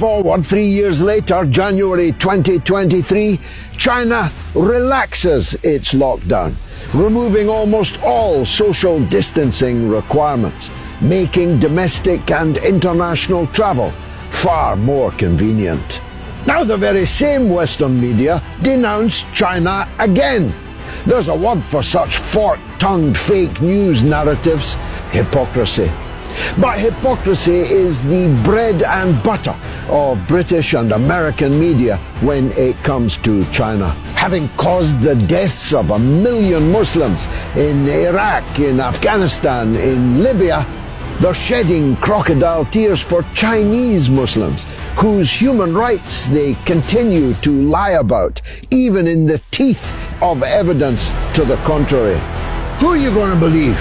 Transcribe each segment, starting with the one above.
forward 3 years later, January 2023, China relaxes its lockdown, removing almost all social distancing requirements, making domestic and international travel far more convenient. Now the very same Western media denounce China again. There's a word for such fork-tongued fake news narratives: hypocrisy. But hypocrisy is the bread and butter of British and American media when it comes to China. Having caused the deaths of 1 million Muslims in Iraq, in Afghanistan, in Libya, they're shedding crocodile tears for Chinese Muslims, whose human rights they continue to lie about, even in the teeth of evidence to the contrary. Who are you going to believe?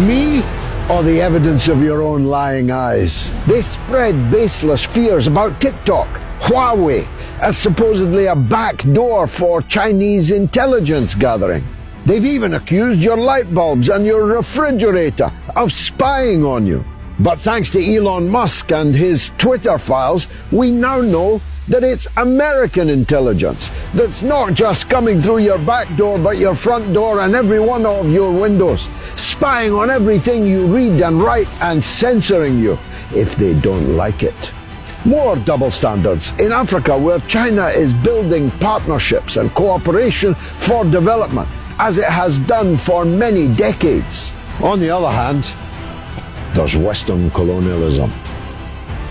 Me or the evidence of your own lying eyes? They spread baseless fears about TikTok, Huawei, as supposedly a backdoor for Chinese intelligence gathering. They've even accused your light bulbs and your refrigerator of spying on you. But thanks to Elon Musk and his Twitter files, we now know that it's American intelligence that's not just coming through your back door, but your front door and every one of your windows, spying on everything you read and write and censoring you if they don't like it. More double standards in Africa, where China is building partnerships and cooperation for development, as it has done for many decades. On the other hand, there's Western colonialism.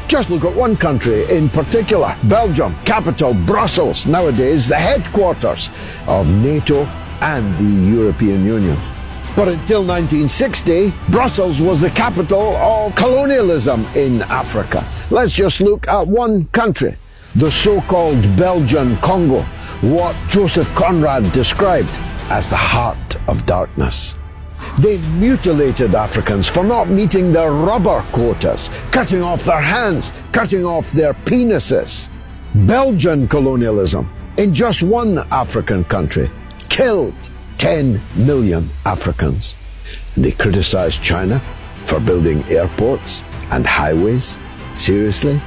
Just look at one country in particular, Belgium, capital Brussels, nowadays the headquarters of NATO and the European Union. But until 1960, Brussels was the capital of colonialism in Africa. Let's just look at one country, the so-called Belgian Congo, what Joseph Conrad described as the heart of darkness. They mutilated Africans for not meeting their rubber quotas, cutting off their hands, cutting off their penises. Belgian colonialism in just one African country killed 10 million Africans. They criticized China for building airports and highways. Seriously?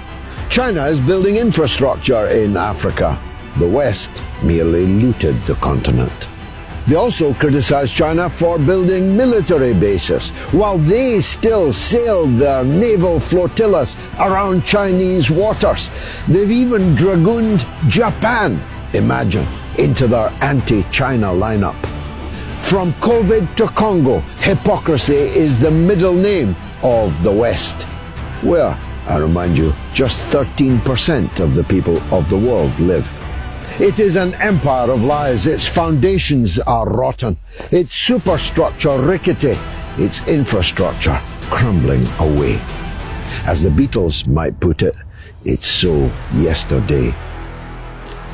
China is building infrastructure in Africa. The West merely looted the continent. They also criticized China for building military bases, while they still sailed their naval flotillas around Chinese waters. They've even dragooned Japan, imagine, into their anti-China lineup. From COVID to Congo, hypocrisy is the middle name of the West, where, I remind you, just 13% of the people of the world live. It is an empire of lies. Its foundations are rotten, its superstructure rickety, its infrastructure crumbling away. As the Beatles might put it, it's so yesterday.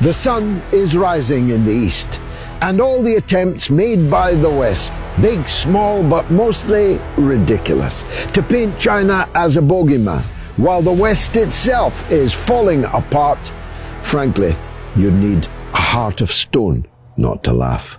The sun is rising in the east, and all the attempts made by the West, big, small, but mostly ridiculous, to paint China as a bogeyman, while the West itself is falling apart, frankly, you'd need a heart of stone not to laugh.